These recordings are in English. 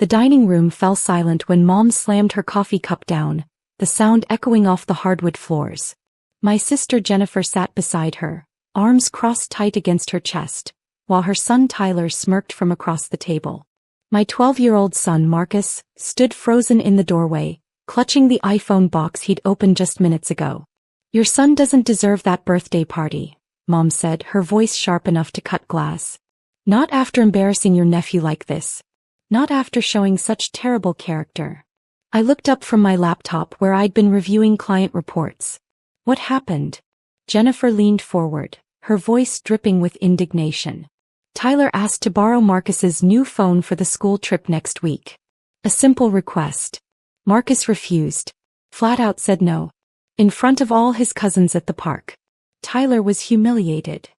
The dining room fell silent when Mom slammed her coffee cup down, the sound echoing off the hardwood floors. My sister Jennifer sat beside her, arms crossed tight against her chest, while her son Tyler smirked from across the table. My 12-year-old son Marcus stood frozen in the doorway, clutching the iPhone box he'd opened just minutes ago. "Your son doesn't deserve that birthday party," Mom said, her voice sharp enough to cut glass. "Not after embarrassing your nephew like this. Not after showing such terrible character." I looked up from my laptop where I'd been reviewing client reports. "What happened?" Jennifer leaned forward, her voice dripping with indignation. "Tyler asked to borrow Marcus's new phone for the school trip next week. A simple request. Marcus refused. Flat out said no. In front of all his cousins at the park. Tyler was humiliated.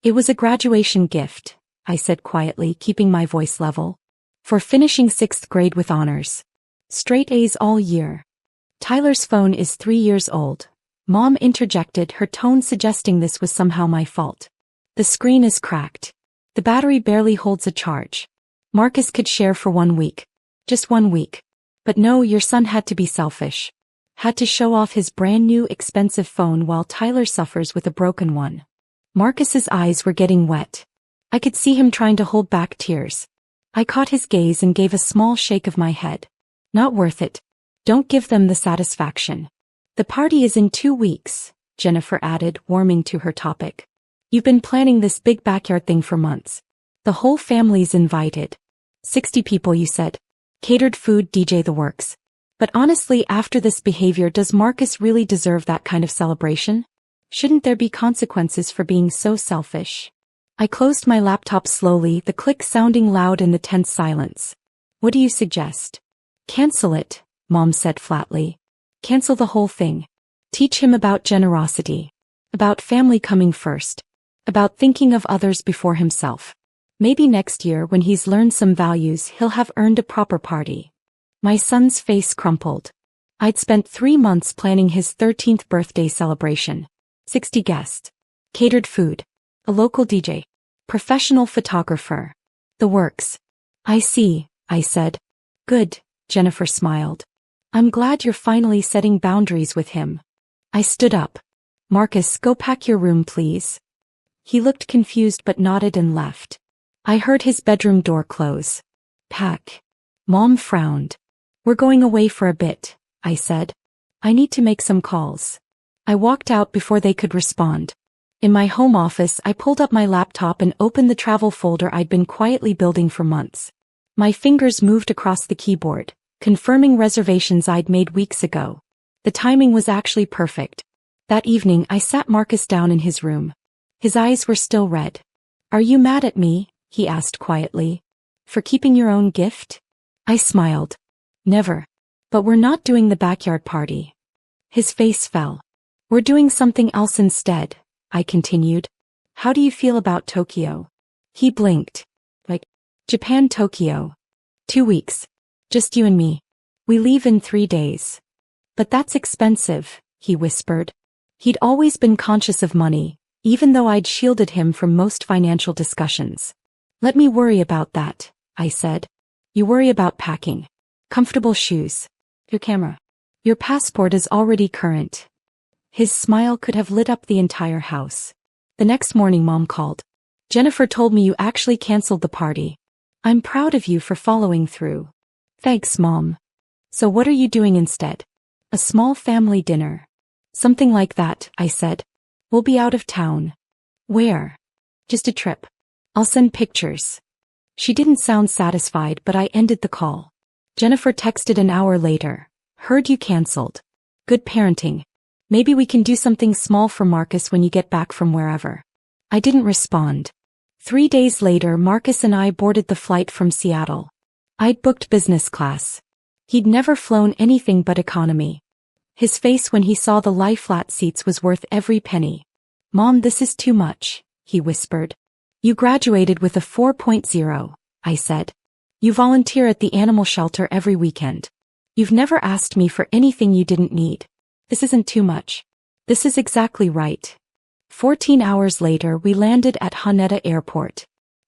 It was a graduation gift," I said quietly, keeping my voice level. "For finishing 6th grade with honors. Straight A's all year. Tyler's phone is 3 years old." Mom interjected, her tone suggesting this was somehow my fault. "The screen is cracked. The battery barely holds a charge. Marcus could share for 1 week. Just 1 week. But no, your son had to be selfish. Had to show off his brand new expensive phone while Tyler suffers with a broken one." Marcus's eyes were getting wet. I could see him trying to hold back tears. I caught his gaze and gave a small shake of my head. "Not worth it. Don't give them the satisfaction." "The party is in 2 weeks, Jennifer added, warming to her topic. "You've been planning this big backyard thing for months. The whole family's invited. 60 people, you said. Catered food, DJ, the works. But honestly, after this behavior, does Marcus really deserve that kind of celebration? Shouldn't there be consequences for being so selfish?" I closed my laptop slowly, the click sounding loud in the tense silence. "What do you suggest?" "Cancel it," Mom said flatly. "Cancel the whole thing. Teach him about generosity. About family coming first. About thinking of others before himself. Maybe next year, when he's learned some values, he'll have earned a proper party." My son's face crumpled. I'd spent 3 months planning his 13th birthday celebration. 60 guests. Catered food. A local DJ. Professional photographer. The works. "I see," I said. "Good," Jennifer smiled. "I'm glad you're finally setting boundaries with him." I stood up. "Marcus, go pack your room, please." He looked confused but nodded and left. I heard his bedroom door close. "Pack." Mom frowned. "We're going away for a bit," I said. "I need to make some calls." I walked out before they could respond. In my home office, I pulled up my laptop and opened the travel folder I'd been quietly building for months. My fingers moved across the keyboard, confirming reservations I'd made weeks ago. The timing was actually perfect. That evening, I sat Marcus down in his room. His eyes were still red. "Are you mad at me?" he asked quietly. "For keeping your own gift?" I smiled. "Never. But we're not doing the backyard party." His face fell. "We're doing something else instead," I continued. "How do you feel about Tokyo?" He blinked. "Like, Japan, Tokyo. 2 weeks. Just you and me. We leave in 3 days." "But that's expensive," he whispered. He'd always been conscious of money, even though I'd shielded him from most financial discussions. "Let me worry about that," I said. "You worry about packing. Comfortable shoes. Your camera. Your passport is already current." His smile could have lit up the entire house. The next morning, Mom called. "Jennifer told me you actually canceled the party. I'm proud of you for following through." "Thanks, Mom." "So what are you doing instead?" "A small family dinner." "Something like that," I said. "We'll be out of town." "Where?" "Just a trip. I'll send pictures." She didn't sound satisfied, but I ended the call. Jennifer texted an hour later. "Heard you canceled. Good parenting. Maybe we can do something small for Marcus when you get back from wherever." I didn't respond. 3 days later, Marcus and I boarded the flight from Seattle. I'd booked business class. He'd never flown anything but economy. His face when he saw the lie-flat seats was worth every penny. "Mom, this is too much," he whispered. "You graduated with a 4.0, I said. "You volunteer at the animal shelter every weekend. You've never asked me for anything you didn't need. This isn't too much." "This is exactly right." 14 hours later, we landed at Haneda Airport.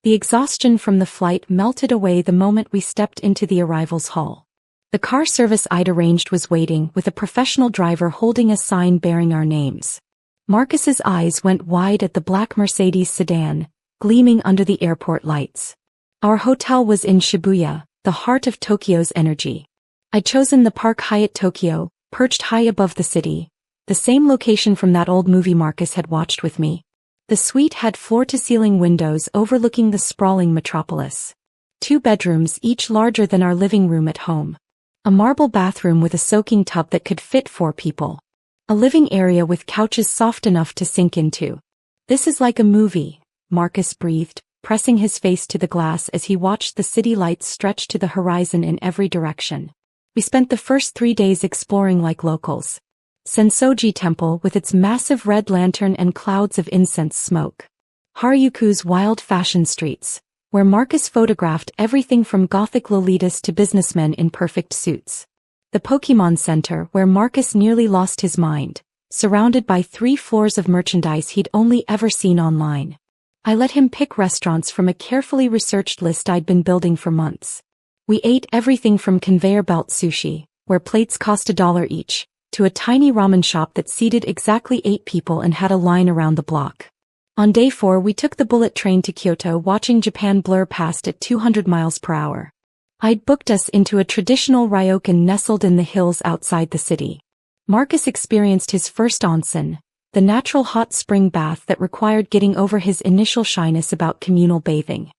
The exhaustion from the flight melted away the moment we stepped into the arrivals hall. The car service I'd arranged was waiting, with a professional driver holding a sign bearing our names. Marcus's eyes went wide at the black Mercedes sedan, gleaming under the airport lights. Our hotel was in Shibuya, the heart of Tokyo's energy. I'd chosen the Park Hyatt Tokyo, perched high above the city, the same location from that old movie Marcus had watched with me. The suite had floor-to-ceiling windows overlooking the sprawling metropolis. 2 bedrooms, each larger than our living room at home. A marble bathroom with a soaking tub that could fit 4 people. A living area with couches soft enough to sink into. "This is like a movie," Marcus breathed, pressing his face to the glass as he watched the city lights stretch to the horizon in every direction. We spent the first 3 days exploring like locals. Sensoji Temple with its massive red lantern and clouds of incense smoke. Harajuku's wild fashion streets, where Marcus photographed everything from gothic Lolitas to businessmen in perfect suits. The Pokémon Center, where Marcus nearly lost his mind, surrounded by 3 floors of merchandise he'd only ever seen online. I let him pick restaurants from a carefully researched list I'd been building for months. We ate everything from conveyor belt sushi, where plates cost $1 each, to a tiny ramen shop that seated exactly 8 people and had a line around the block. On day 4 we took the bullet train to Kyoto, watching Japan blur past at 200 miles per hour. I'd booked us into a traditional ryokan nestled in the hills outside the city. Marcus experienced his first onsen, the natural hot spring bath that required getting over his initial shyness about communal bathing.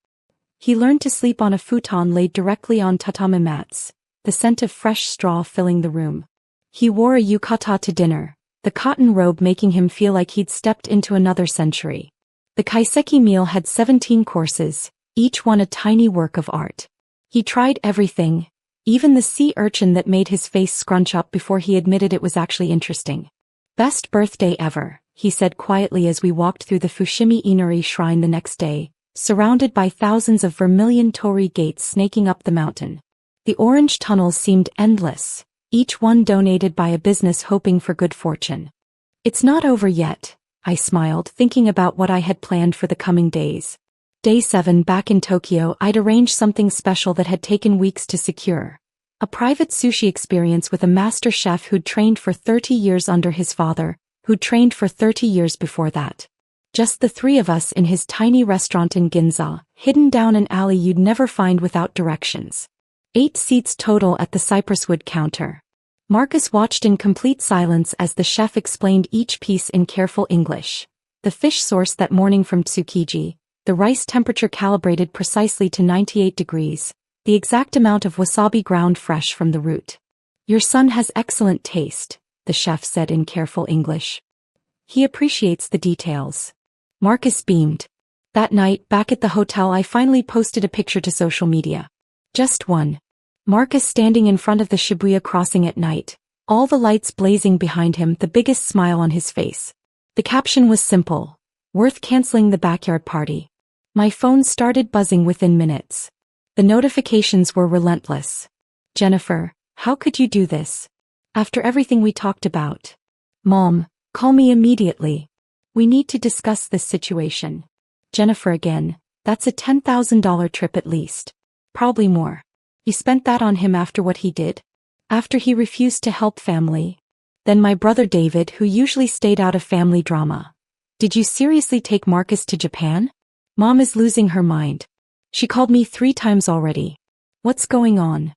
He learned to sleep on a futon laid directly on tatami mats, the scent of fresh straw filling the room. He wore a yukata to dinner, the cotton robe making him feel like he'd stepped into another century. The kaiseki meal had 17 courses, each one a tiny work of art. He tried everything, even the sea urchin that made his face scrunch up before he admitted it was actually interesting. "Best birthday ever," he said quietly as we walked through the Fushimi Inari shrine the next day, surrounded by thousands of vermilion torii gates snaking up the mountain. The orange tunnels seemed endless, each one donated by a business hoping for good fortune. "It's not over yet," I smiled, thinking about what I had planned for the coming days. Day 7 back in Tokyo, I'd arranged something special that had taken weeks to secure. A private sushi experience with a master chef who'd trained for 30 years under his father, who'd trained for 30 years before that. Just the 3 of us in his tiny restaurant in Ginza, hidden down an alley you'd never find without directions. 8 seats total at the cypresswood counter. Marcus watched in complete silence as the chef explained each piece in careful English. The fish sourced that morning from Tsukiji, the rice temperature calibrated precisely to 98 degrees, the exact amount of wasabi ground fresh from the root. "Your son has excellent taste," the chef said in careful English. "He appreciates the details." Marcus beamed. That night, back at the hotel, I finally posted a picture to social media. Just one. Marcus standing in front of the Shibuya crossing at night, all the lights blazing behind him, the biggest smile on his face. The caption was simple: "Worth canceling the backyard party." My phone started buzzing within minutes. The notifications were relentless. "Jennifer, how could you do this? After everything we talked about." "Mom, call me immediately. We need to discuss this situation." "Jennifer again, that's a $10,000 trip at least. Probably more. You spent that on him after what he did? After he refused to help family? Then my brother David, who usually stayed out of family drama. Did you seriously take Marcus to Japan? Mom is losing her mind. She called me 3 times already. What's going on?"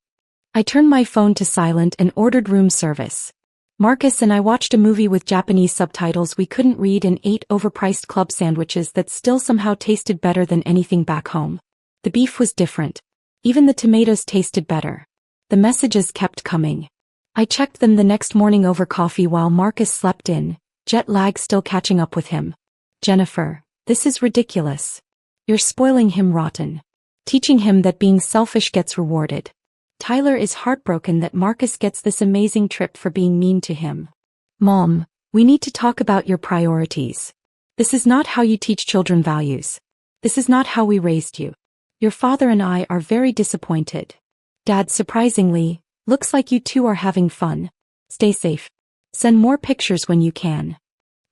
I turned my phone to silent and ordered room service. Marcus and I watched a movie with Japanese subtitles we couldn't read and ate overpriced club sandwiches that still somehow tasted better than anything back home. The beef was different. Even the tomatoes tasted better. The messages kept coming. I checked them the next morning over coffee while Marcus slept in, jet lag still catching up with him. "Jennifer, this is ridiculous. You're spoiling him rotten. Teaching him that being selfish gets rewarded. Tyler is heartbroken that Marcus gets this amazing trip for being mean to him." "Mom, we need to talk about your priorities. This is not how you teach children values. This is not how we raised you. Your father and I are very disappointed. Dad, surprisingly, looks like you two are having fun. Stay safe. Send more pictures when you can."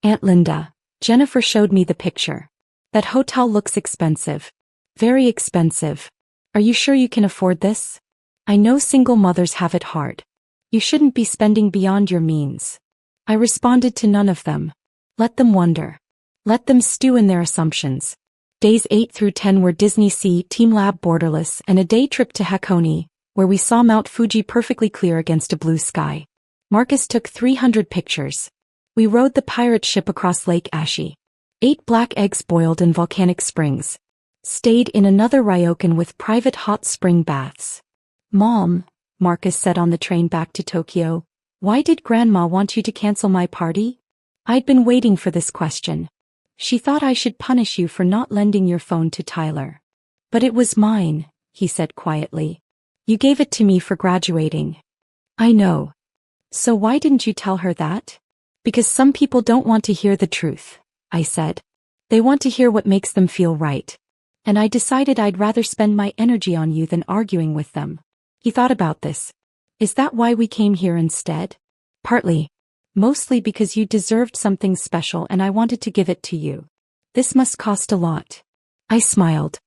"Aunt Linda," Jennifer showed me the picture. "That hotel looks expensive. Very expensive. Are you sure you can afford this? I know single mothers have it hard. You shouldn't be spending beyond your means. I responded to none of them. Let them wonder. Let them stew in their assumptions. Days 8 through 10 were Disney Sea, Team Lab Borderless, and a day trip to Hakone, where we saw Mount Fuji perfectly clear against a blue sky. Marcus took 300 pictures. We rode the pirate ship across Lake Ashi. Ate black eggs boiled in volcanic springs. Stayed in another ryokan with private hot spring baths. Mom, Marcus said on the train back to Tokyo, why did Grandma want you to cancel my party? I'd been waiting for this question. She thought I should punish you for not lending your phone to Tyler. But it was mine, he said quietly. You gave it to me for graduating. I know. So why didn't you tell her that? Because some people don't want to hear the truth, I said. They want to hear what makes them feel right. And I decided I'd rather spend my energy on you than arguing with them. He thought about this. Is that why we came here instead? Partly. Mostly because you deserved something special and I wanted to give it to you. This must cost a lot. I smiled.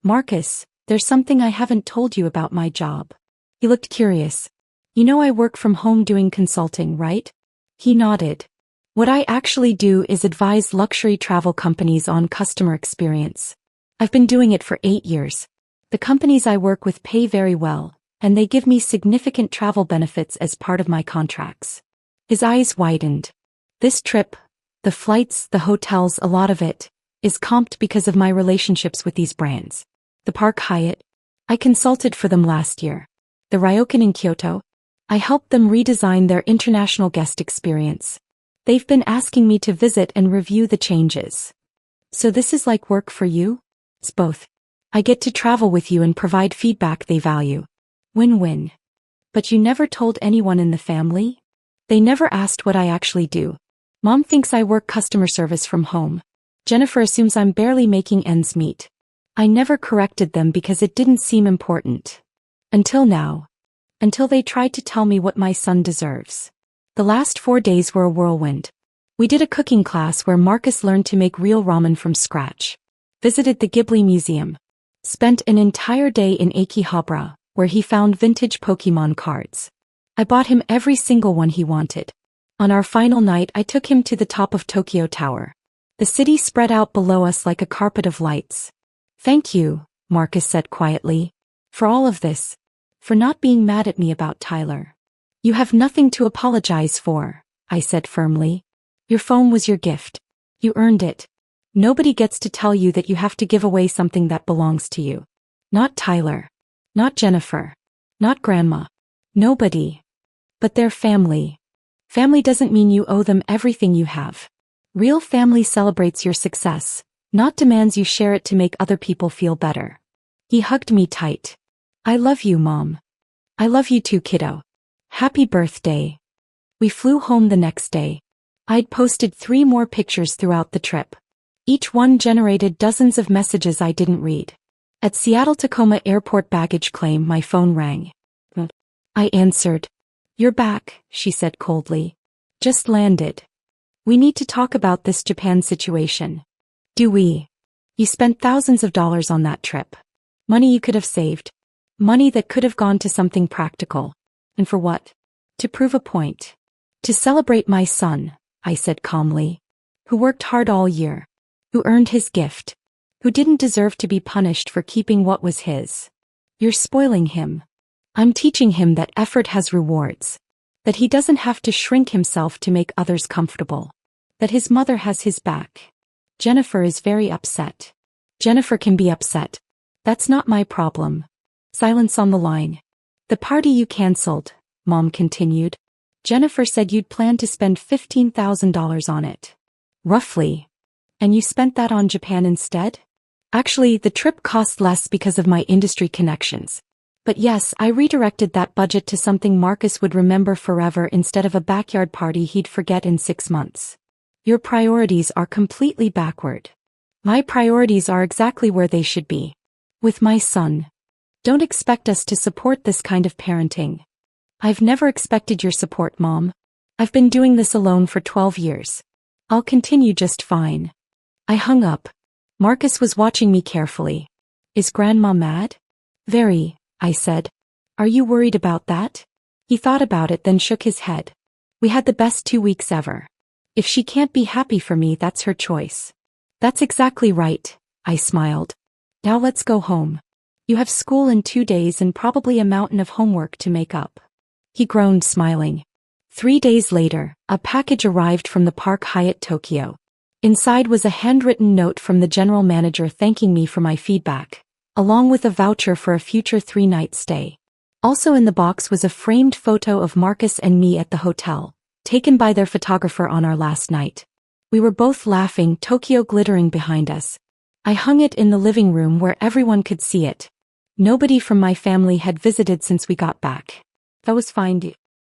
Marcus, there's something I haven't told you about my job. He looked curious. You know I work from home doing consulting, right? He nodded. What I actually do is advise luxury travel companies on customer experience. I've been doing it for 8 years. The companies I work with pay very well, and they give me significant travel benefits as part of my contracts. His eyes widened. This trip, the flights, the hotels, a lot of it, is comped because of my relationships with these brands. The Park Hyatt, I consulted for them last year. The Ryokan in Kyoto, I helped them redesign their international guest experience. They've been asking me to visit and review the changes. So this is like work for you? It's both. I get to travel with you and provide feedback they value. Win-win. But you never told anyone in the family? They never asked what I actually do. Mom thinks I work customer service from home. Jennifer assumes I'm barely making ends meet. I never corrected them because it didn't seem important. Until now. Until they tried to tell me what my son deserves. The last 4 days were a whirlwind. We did a cooking class where Marcus learned to make real ramen from scratch. Visited the Ghibli Museum. Spent an entire day in Akihabara, where he found vintage Pokemon cards. I bought him every single one he wanted. On our final night I took him to the top of Tokyo Tower. The city spread out below us like a carpet of lights. Thank you, Marcus said quietly. For all of this. For not being mad at me about Tyler. You have nothing to apologize for, I said firmly. Your phone was your gift. You earned it. Nobody gets to tell you that you have to give away something that belongs to you. Not Tyler. Not Jennifer. Not Grandma. Nobody. But their family. Family doesn't mean you owe them everything you have. Real family celebrates your success, not demands you share it to make other people feel better. He hugged me tight. I love you, Mom. I love you too, kiddo. Happy birthday. We flew home the next day. I'd posted 3 more pictures throughout the trip. Each one generated dozens of messages I didn't read. At Seattle-Tacoma Airport baggage claim, my phone rang. I answered. You're back, she said coldly. Just landed. We need to talk about this Japan situation. Do we? You spent thousands of dollars on that trip. Money you could have saved. Money that could have gone to something practical. And for what? To prove a point. To celebrate my son, I said calmly. Who worked hard all year. Who earned his gift. Who didn't deserve to be punished for keeping what was his. You're spoiling him. I'm teaching him that effort has rewards. That he doesn't have to shrink himself to make others comfortable. That his mother has his back. Jennifer is very upset. Jennifer can be upset. That's not my problem. Silence on the line. The party you canceled, Mom continued. Jennifer said you'd planned to spend $15,000 on it. Roughly. And you spent that on Japan instead? Actually, the trip cost less because of my industry connections. But yes, I redirected that budget to something Marcus would remember forever instead of a backyard party he'd forget in 6 months. Your priorities are completely backward. My priorities are exactly where they should be. With my son. Don't expect us to support this kind of parenting. I've never expected your support, Mom. I've been doing this alone for 12 years. I'll continue just fine. I hung up. Marcus was watching me carefully. Is Grandma mad? Very, I said. Are you worried about that? He thought about it then shook his head. We had the best 2 weeks ever. If she can't be happy for me, that's her choice. That's exactly right, I smiled. Now let's go home. You have school in 2 days and probably a mountain of homework to make up. He groaned, smiling. 3 days later, a package arrived from the Park Hyatt Tokyo. Inside was a handwritten note from the general manager thanking me for my feedback, along with a voucher for a future 3-night stay. Also in the box was a framed photo of Marcus and me at the hotel, taken by their photographer on our last night. We were both laughing, Tokyo glittering behind us. I hung it in the living room where everyone could see it. Nobody from my family had visited since we got back. That was fine.